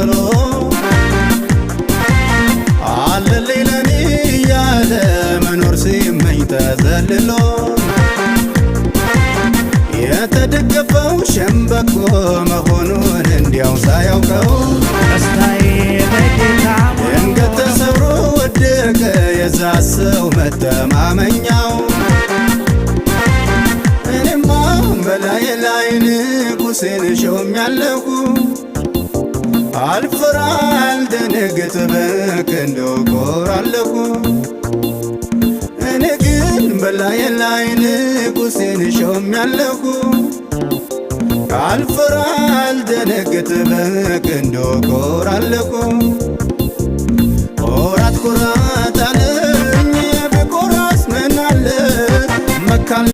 ጥሎ አለልኝ ለኔ ያለ መኖር ሲመኝ ተዘልሎ የተደገፈው ሸምበቆ መሆኑን እንዲያው ሳያውቀው ደስታዬ በጌታ ድንገት ተሰብሮ ወደቀ የዛ ሰው መተማመኛው። እኔማ በላይ ላይ ንጉሴን ሾሜያለሁ አልፈራ አልደነግጥ በክንዱ እኮራለሁ። እኔ ግን በላይ ላይ ንጉሴን ሾሜያለሁ አልፈራ አልደነግጥ በክንዱ እኮራለሁ። ኮራት ኮራት